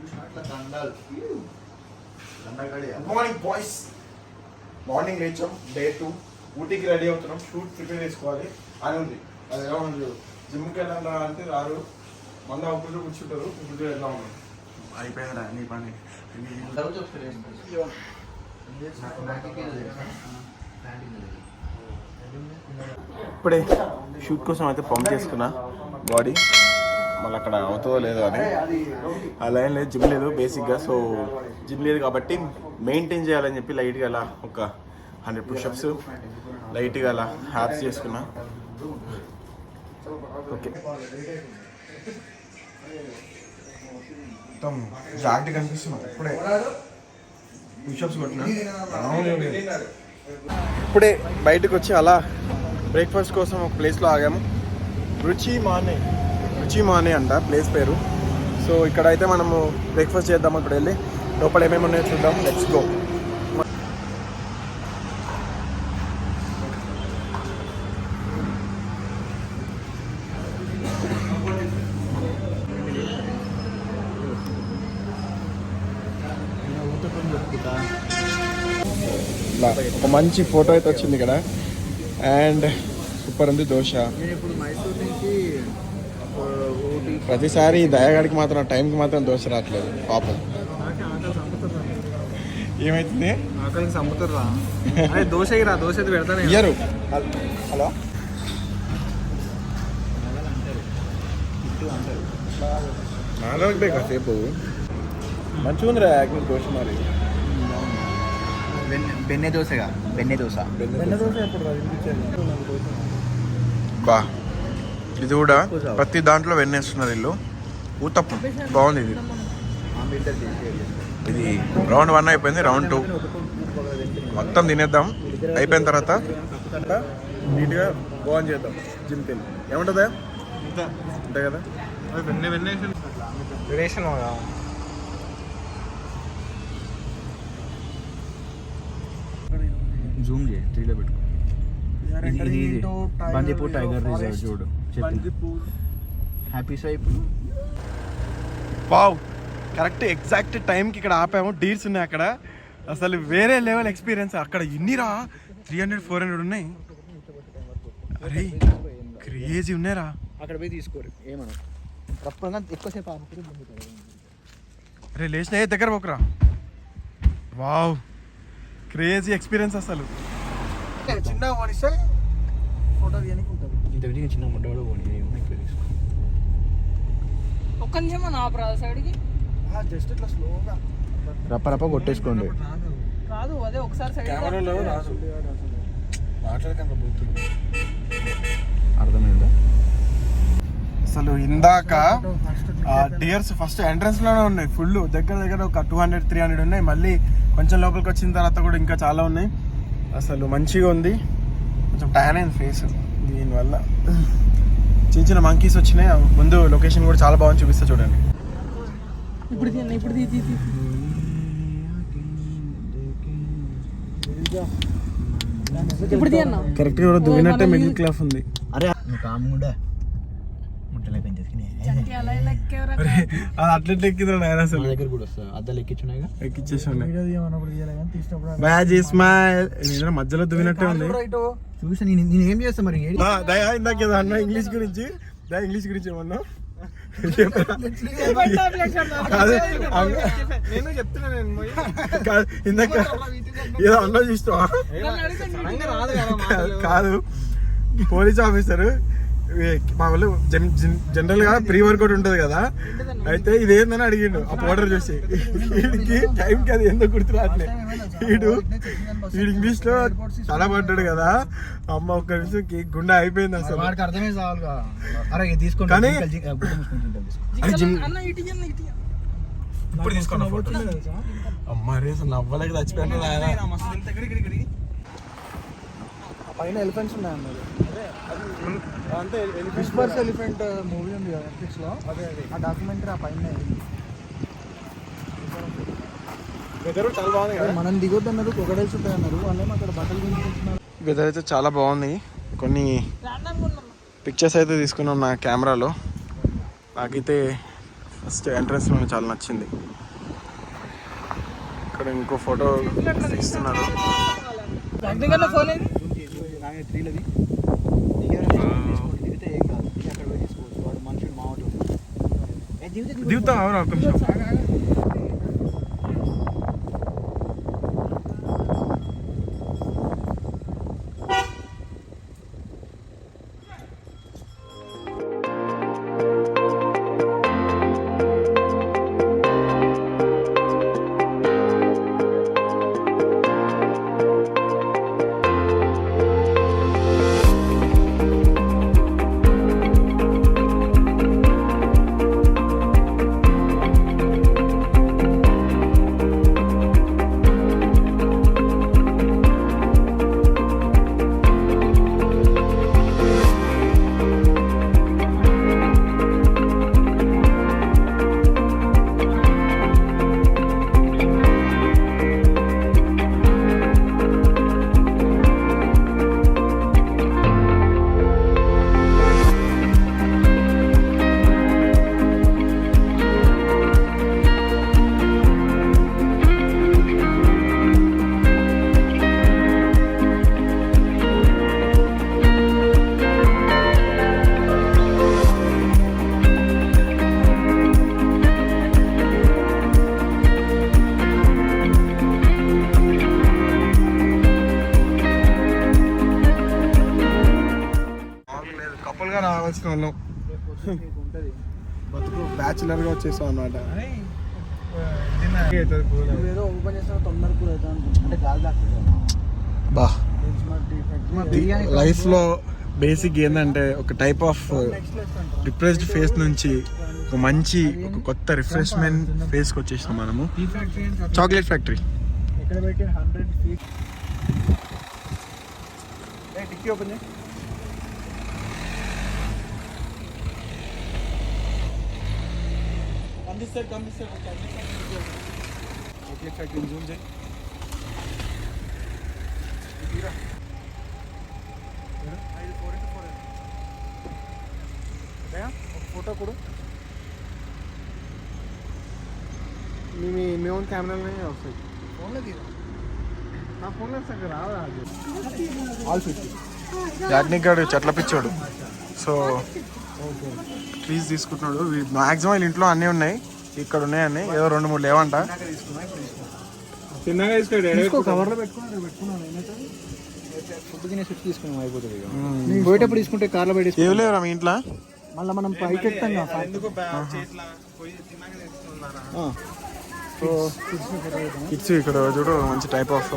Good morning boys. Morning లేచాం, day 2 ఊటీకి ready అవుతున్నాం. షూట్ ప్రిపేర్ చేసుకోవాలి అని ఉంది. అది ఎలా ఉంది, జిమ్కి వెళ్ళాలా అంటే రారు, మంద ఒక్కరు కూర్చుంటారు, ఇప్పుడు ఎలా ఉన్నాం. అయిపోయిందా నీ పని? ఇప్పుడే షూట్ కోసం అయితే పంప్ చేసుకున్నా బాడీ, మళ్ళీ అక్కడ అవుతుందో లేదో అని. అలా ఏం లేదు, జిమ్ లేదు బేసిక్గా. సో జిమ్ లేదు కాబట్టి మెయింటైన్ చేయాలని చెప్పి లైట్గా అలా ఒక 100 పుషప్స్ లైట్గా అలా హ్యాప్స్ చేసుకున్నా. ఓకే, మొత్తం జాగ్రత్తగా కనిపిస్తున్నాం. ఇప్పుడే పుషప్స్ కొట్టినా. ఇప్పుడే బయటకు వచ్చి అలా బ్రేక్ఫాస్ట్ కోసం ఒక ప్లేస్లో ఆగాము. రుచి మానే అంట ప్లేస్ పేరు. సో ఇక్కడైతే మనము బ్రేక్ఫాస్ట్ చేద్దాం. ఇప్పుడు వెళ్ళి లోపల ఏమేమి ఉన్నాయో చూద్దాం. Let's go. ఒక మంచి ఫోటో అయితే వచ్చింది ఇక్కడ. అండ్ సూపర్ ఉంది దోశ. ప్రతిసారి దయగాడికి మాత్రం టైంకి మాత్రం దోశ రావట్లేదు పాపం. ఏమైతుంది? ఆకలికి చంపుతారా? దోశ దోశ పెడతాను ఇయ్యరు. హలో, నాలుగు బే కాసేపు మంచిగా ఉందిరా యాక్చువల్ దోశ. మరి బెన్నె దోశగా బెన్నె దోశ బా. ఇది కూడా ప్రతి దాంట్లో వెన్నేస్తున్నారు వీళ్ళు. ఊతప్పం బాగుంది. ఇది రౌండ్ 1 అయిపోయింది. రౌండ్ 2 మొత్తం తినేద్దాం. అయిపోయిన తర్వాత నీట్గా బాగుంది చేద్దాం జిమ్కి వెళ్ళి. ఏముంటుందా అంతే కదా. జూమ్ చేయి, 3లో పెట్టుకో. బందీపూర్ టైగర్ రిజర్వ్ చూడు. హ్యాపీ సైపు. వావ్, కరెక్ట్ ఎగ్జాక్ట్ టైంకి ఇక్కడ ఆపాము. డీల్స్ ఉన్నాయి అక్కడ. అసలు వేరే లెవెల్ ఎక్స్పీరియన్స్. అక్కడ ఎన్నిరా 300-400 ఉన్నాయి. అరే క్రేజీ ఉన్నాయిరా. అక్కడ పోయి తీసుకోరు ఏమన్నా తప్పగా ఎక్కువసేపు ఆపుకుని. అరే లేచిన దగ్గర పోకురా. వావ్, క్రేజీ ఎక్స్పీరియన్స్ అసలు. చిన్న పోనిస్తే ఫోటో తీయడానికి ఉంటుంది. ఇంత విడిగా చిన్న ముడ్డ కూడా పోనీ తీసుకో. ఒక్క నిమిషం మన ఆపరా సైడ్కి. జస్ట్ ఇట్లా స్లోగా రప్ప కొట్టేసుకోండి. కాదు అదే ఒకసారి సైడ్ కెమెరాలో రాసు మాట్లాడకండి పోతుంది. అర్థమైందా? అసలు ఇందాక డియర్స్ ఫస్ట్ ఎంట్రన్స్ లోనే ఉన్నాయి ఫుల్. దగ్గర ఒక 200-300 ఉన్నాయి. మళ్ళీ కొంచెం లోపలికి వచ్చిన తర్వాత కూడా ఇంకా చాలా ఉన్నాయి. అసలు మంచిగా ఉంది. కొంచెం ట్యాన్ అయింది ఫేస్ దీనివల్ల. చిన్న చిన్న మంకీస్ వచ్చినాయి. ముందు లొకేషన్ కూడా చాలా బాగుంది, చూపిస్తా చూడండి. ఇప్పుడు కరెక్ట్ గా దువ్వినట్టే మిడిల్ క్లాస్ ఉంది. అరే కాముండే అట్లా ఎక్కింది ఆయన అసలు. దగ్గర కూడా వస్తా అద్దలు ఎక్కించున్నాయిగా, ఎక్కిచ్చేసి మధ్యలో దువ్వినట్టే ఉంది. చూసి నేను ఏం చేస్తా మరి. దయా ఇందాక అన్న ఇంగ్లీష్ గురించి ఏమన్నా నేను చెప్తున్నా. ఇందాక ఏదో అన్నా చూస్తావా? కాదు, పోలీస్ ఆఫీసర్ మా వాళ్ళు జనరల్ గా ప్రీ వర్కౌట్ ఉంటది కదా, అయితే ఇదేందని అడిగిండు ఆ పౌడర్ చూసి. వీడికి టైంకి అది ఎందుకు గుర్తురాట్లే. వీడు ఇంగ్లీష్ లో తడబడ్డాడు కదా. అమ్మ ఒక్క నిమిషం గుండె అయిపోయింది అసలు. కానీ ఇప్పుడు తీసుకున్నా అమ్మ రేసు నవ్వలేక చచ్చిపోయాను. పైన ఎలిఫెంట్స్ ఉన్నాయి అన్నారు. అంటే విస్పర్స్ ఎలిఫెంట్ మూవీ ఉంది కదా నెట్ఫ్లిక్స్ లో, ఆ డాక్యుమెంటరీ ఆ పైన. వెదర్ చాలా బాగుంది కదా. మనం దిగొద్దు అన్నారు, క్రొకడైల్స్ ఉంటాయి అన్నారు. వాళ్ళేమో అక్కడ బట్టలు కొనుక్కుంటున్నారు. వెదర్ అయితే చాలా బాగుంది. కొన్ని పిక్చర్స్ అయితే తీసుకున్నాం నా కెమెరాలో. నాకైతే ఫస్ట్ ఎంట్రన్స్లో చాలా నచ్చింది. ఇక్కడ ఇంకో ఫోటో తీస్తున్నారు. ఫోన్ ఏది? దిగుతాం అవును ఒక నిమిషం. కపుల్గా రావాల్సిన వాళ్ళం, బతుకు బ్యాచులర్గా వచ్చేసాం అన్నమాట. ఏదో ఓపెన్ చేసిన తొందర కూడా అవుతా అంటే గాలి తాకుతుంది. బా లైఫ్లో బేసిక్ ఏంటంటే ఒక టైప్ ఆఫ్ డిప్రెస్డ్ ఫేస్ నుంచి ఒక మంచి ఒక కొత్త రిఫ్రెష్మెంట్ ఫేస్కి వచ్చేసినాం మనము. చాక్లెట్ ఫ్యాక్టరీ ఎక్కడ పెట్టి 100 feet టిక్కీ ఓపెన్ చేయి. చాక్లెట్ ఫ్యాక్టరీ జూమ్ చేయి. ఫోటో కూడా మీ ఓన్ కెమెరాలోనే వస్తాయి. ఫోన్లో తీరా నా ఫోన్లో వస్తాక రావా ఆల్ 50. యాజ్ఞిక్ గారు చెట్ల పిచ్చోడు, సో ట్రీస్ తీసుకుంటున్నాడు. మ్యాక్సిమం వీళ్ళ ఇంట్లో అన్నీ ఉన్నాయి, ఇక్కడ ఉన్నాయని ఏదో 2-3 లేవంట. చిన్నగా తీసుకో కవర్లో పెట్టుకున్నాను. ఏమైతే ఫుడ్ తినే స్విచ్ తీసుకున్నాం అయిపోతుంది. నేను పోయేటప్పుడు తీసుకుంటే కార్లో పెట్టి ఏం లేవురా మీ ఇంట్లో? మళ్ళీ మనం పైకి ఎక్కుతాం కదా. కిడ్స్ ఇక్కడ చూడు మంచి టైప్ ఆఫ్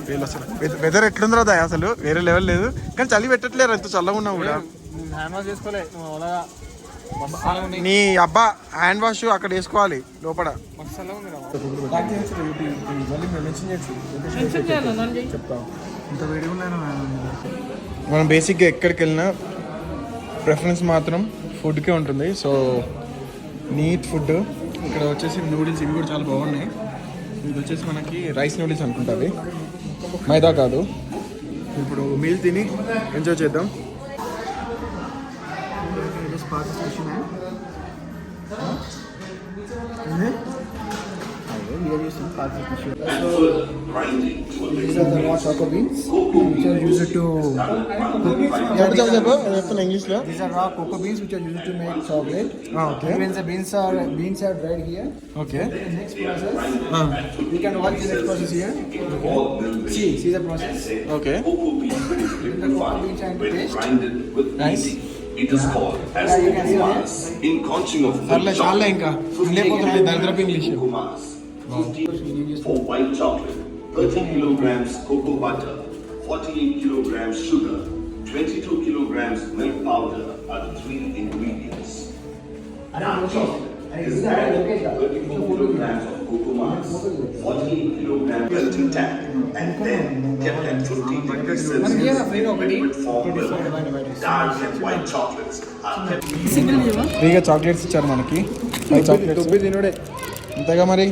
వీళ్ళు. అసలు వెదర్ ఎట్లుందిరా దయ, అసలు వేరే లెవెల్ లేదు. కానీ చలి పెట్టట్లేరు ఎంత చల్లగా ఉన్నా కూడా. నీ అబ్బా హ్యాండ్ వాష్ అక్కడ వేసుకోవాలి లోపల. మనం బేసిక్గా ఎక్కడికి వెళ్ళినా ప్రిఫరెన్స్ మాత్రం ఫుడ్కే ఉంటుంది. So neat food. ఇక్కడ వచ్చేసి నూడిల్స్ ఇవి కూడా చాలా బాగున్నాయి. ఇది వచ్చేసి మనకి రైస్ నూడిల్స్ అనుకుంటుంది, మైదా కాదు. ఇప్పుడు మీల్ తిని ఎంజాయ్ చేద్దాం. These are the raw choco beans which are used to English లో. These are raw cocoa beans which are used to make chocolate. Okay. When the beans are dried here. Okay. The next process. You can watch the next process here. See the process. Okay. Then the cocoa beans are into paste. Nice. It is called as Kokumas in conching of సర్లే చాలా ఇంకా లేకపోతుంది దరిద్రపు English. Kokumas. For white chocolate, 30 kilograms cocoa butter, 48 kilograms sugar, 22 kilograms milk powder are the 3 ingredients. Dark chocolate is added 34 kilograms of cocoa mass, 48 kilograms melting tank, and then kept at 50 degrees Celsius. Liquid form will dark and white chocolates are kept. ఫ్రీగా chocolates ఇచ్చారు మనకి. 5 chocolates తినుడే అంతేగా మరి.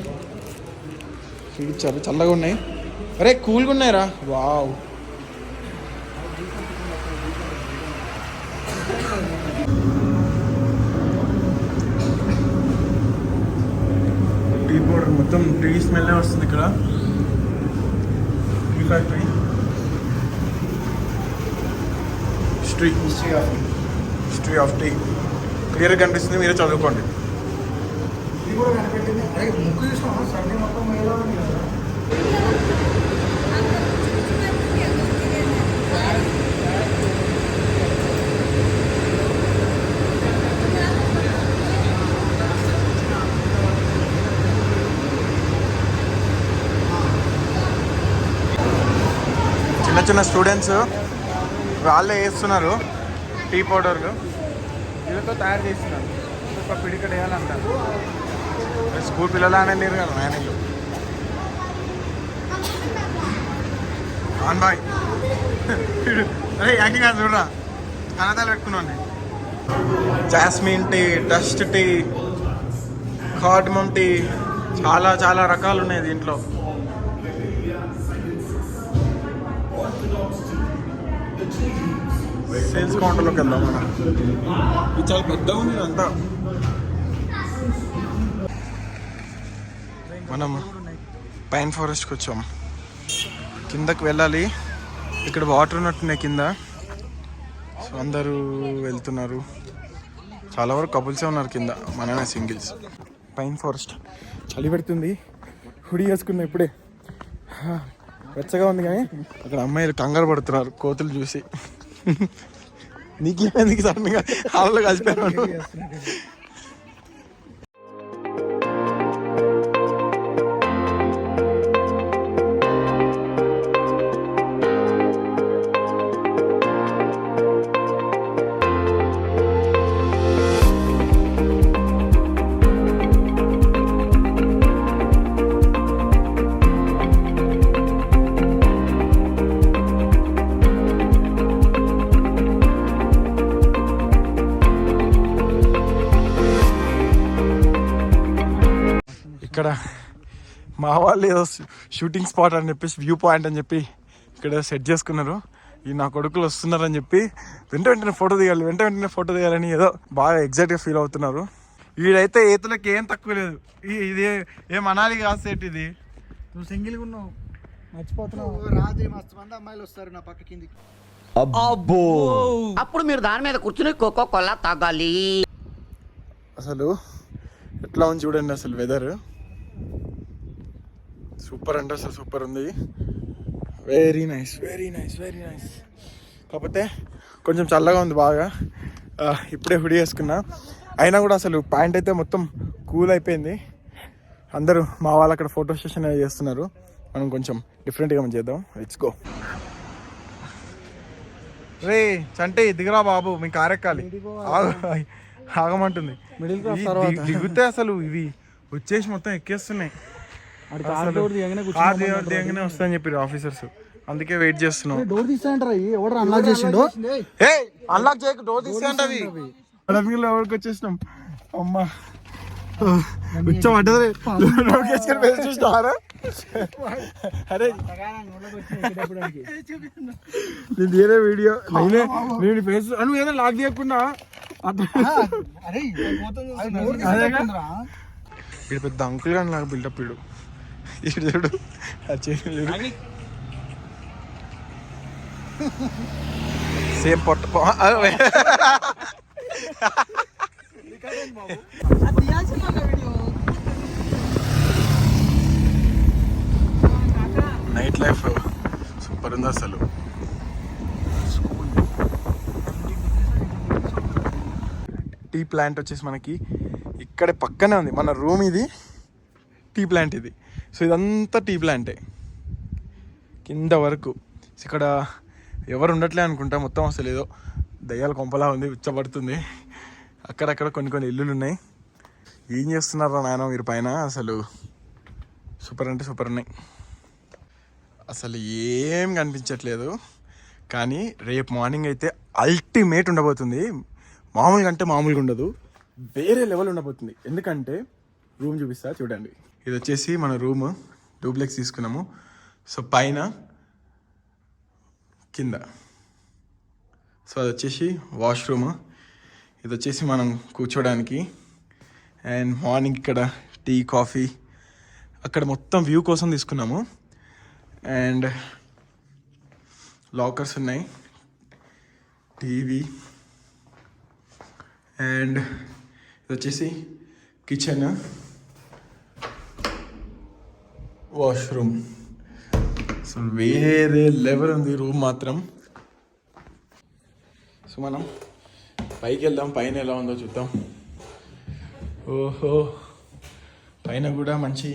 ఇచ్చారు, చల్లగా ఉన్నాయి. అరే కూల్గా ఉన్నాయిరా. వావ్. పౌడర్ మొత్తం టీ స్మెల్ వస్తుంది ఇక్కడ. Tea factory history of tea క్లియర్గా కనిపిస్తుంది, మీరే చదువుకోండి. ఇది కూడా కనిపెట్టింది. ముక్కు చూసినా సర్ది మొత్తం ఎలా ఉంది కదా. చిన్న చిన్న స్టూడెంట్స్ వాళ్ళే వేస్తున్నారు టీ పౌడర్లు, వీళ్ళతో తయారు చేస్తున్నారు. ఒక పిడికడ వేయాలంటారు. స్కూల్ పిల్లలు అనే లేరు కదా మేనేజ్. ఆన్ బాయ్ అరే యాక్టింగ్ కాదు చూడరా, కనతాలు పెట్టుకున్నాను. Jasmine tea, dust tea, cardamom tea, చాలా చాలా రకాలు ఉన్నాయి దీంట్లో. సేల్స్ కౌంటర్లోకి వెళ్దాం మనం. ఇది చాలా పెద్దగా ఉంది ఇదంతా. మనం పైన్ ఫారెస్ట్కి వచ్చాం. కిందకి వెళ్ళాలి. ఇక్కడ వాటర్ ఉన్నట్టున్నాయి కింద. సో అందరూ వెళ్తున్నారు. చాలా వరకు కపుల్సే ఉన్నారు కింద, మనమే సింగిల్స్. పైన్ ఫారెస్ట్ చలి పెడుతుంది. హుడీ వేసుకున్నా ఇప్పుడే, వెచ్చగా ఉంది. కానీ అక్కడ అమ్మాయిలు కంగారు పడుతున్నారు కోతులు చూసి. నీకేమైంది సడన్గా హాల్లో కలిసిపోయాను. ఇక్కడ మా వాళ్ళు ఏదో షూటింగ్ స్పాట్ అని చెప్పేసి వ్యూ పాయింట్ అని చెప్పి ఇక్కడ సెట్ చేసుకున్నారు. ఈ నా కొడుకులు వస్తున్నారని చెప్పి వెంటనే ఫోటో దిగాలని ఏదో బాగా ఎగ్జైట్గా ఫీల్ అవుతున్నారు. వీడైతే ఈతలకి ఏం తక్కువ లేదు. ఇది ఏం అనాలి కాదు సెట్. ఇది నువ్వు సింగిల్గా ఉన్నావు, మర్చిపోతున్నావు. రాత్రి మస్తు మంది అమ్మాయిలు వస్తారు నా పక్క కిందికి. అబ్బో, అప్పుడు మీరు దాని మీద కూర్చుని కోకో కోలా తాగాలి. అసలు ఎట్లా ఉంది చూడండి. అసలు వెదర్ సూపర్ అంటే అసలు సూపర్ ఉంది. Very nice. కాకపోతే కొంచెం చల్లగా ఉంది బాగా. ఇప్పుడే హుడీ వేసుకున్నా, అయినా కూడా అసలు ప్యాంట్ అయితే మొత్తం కూల్ అయిపోయింది. అందరూ మా వాళ్ళు అక్కడ ఫోటో సెషన్ చేస్తున్నారు. మనం కొంచెం డిఫరెంట్గా చేద్దాం. Let's go. రే చంటే దిగరా బాబు, మీ కారెక్కాలి. ఆగమంటుంది. మిడిల్ క్లాస్ దిగితే అసలు ఇవి వచ్చేసి మొత్తం ఎక్కేస్తున్నాయి. దిగనే వస్తాయని చెప్పారు ఆఫీసర్స్, అందుకే వెయిట్ చేస్తున్నాం. డోర్ తీస్తాయంటారా? ఎవరు అన్లాక్ చేసిండో? అన్లాక్ చేయక డోర్ తీస్తాయంటవి. ఎవరికి వచ్చేసినాం. అమ్మా వచ్చామంటే చూసినారా? అరే నేను తీరే వీడియో నేను ఫేస్ నువ్వు ఏదో లాక్ చేయకుండా వీడు పెద్ద అంకుల్ కానీ నాకు బిల్డప్ వీడు. ఇడు చూడు సేమ్ పొట్ట నైట్ లైఫ్ సూపర్ ఉంది అసలు. టీ ప్లాంట్ వచ్చేసి మనకి ఇక్కడ పక్కనే ఉంది. మన రూమ్ ఇది టీ ప్లాంట్ ఇది. సో ఇదంతా టీ ప్లాంటే కింద వరకు. ఇక్కడ ఎవరు ఉండట్లే అనుకుంటా, మొత్తం అసలు ఏదో దయ్యాల కొంపలా ఉంది, ఉచ్చబడుతుంది. అక్కడక్కడ కొన్ని ఇల్లులు ఉన్నాయి. ఏం చేస్తున్నారా నాయన మీరు పైన? అసలు సూపర్ అంటే సూపర్ ఉన్నాయి. అసలు ఏం కనిపించట్లేదు, కానీ రేపు మార్నింగ్ అయితే అల్టిమేట్ ఉండబోతుంది. మామూలుగా అంటే మామూలుగా ఉండదు, వేరే లెవెల్ ఉండబోతుంది. ఎందుకంటే రూమ్ చూపిస్తా చూడండి. ఇది వచ్చేసి మన రూమ్, డూప్లెక్స్ తీసుకున్నాము. సో పైన కింద. సో అది వచ్చేసి వాష్రూమ్, ఇది వచ్చేసి మనం కూర్చోడానికి. అండ్ మార్నింగ్ ఇక్కడ టీ కాఫీ అక్కడ మొత్తం వ్యూ కోసం తీసుకున్నాము. అండ్ లాకర్స్ ఉన్నాయి, టీవీ, అండ్ ఇది వచ్చేసి కిచెన్, వాష్రూమ్. సో వేరే లెవెల్ ఉంది రూమ్ మాత్రం. సో మనం పైకి వెళ్దాం, పైన ఎలా ఉందో చూద్దాం. ఓహో, పైన కూడా మంచి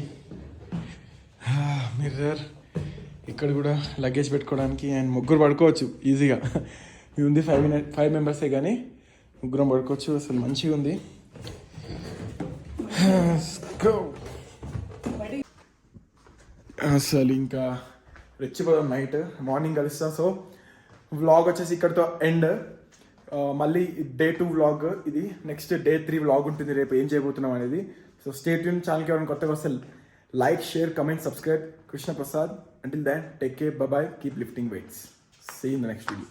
మిర్రర్, ఇక్కడ కూడా లగేజ్ పెట్టుకోవడానికి, అండ్ ముగ్గురు పడుకోవచ్చు ఈజీగా. ఇది ఉంది 5 మెంబర్సే కానీ ముగ్గురం పడుకోవచ్చు. అసలు మంచిగా ఉంది. అసలు ఇంకా రెచ్చిపోదాం, నైట్ మార్నింగ్ కలుస్తాం. సో వ్లాగ్ వచ్చేసి ఇక్కడితో ఎండ్. మళ్ళీ Day 2 వ్లాగ్ ఇది. నెక్స్ట్ Day 3 వ్లాగ్ ఉంటుంది రేపు ఏం చేయబోతున్నాం అనేది. So stay tune. ఛానల్కి ఎవరైనా కొత్తగా వస్తే like, share, comment, subscribe. Krishna Prasad. Until then, take care, bye bye, keep lifting weights. See you in the next video.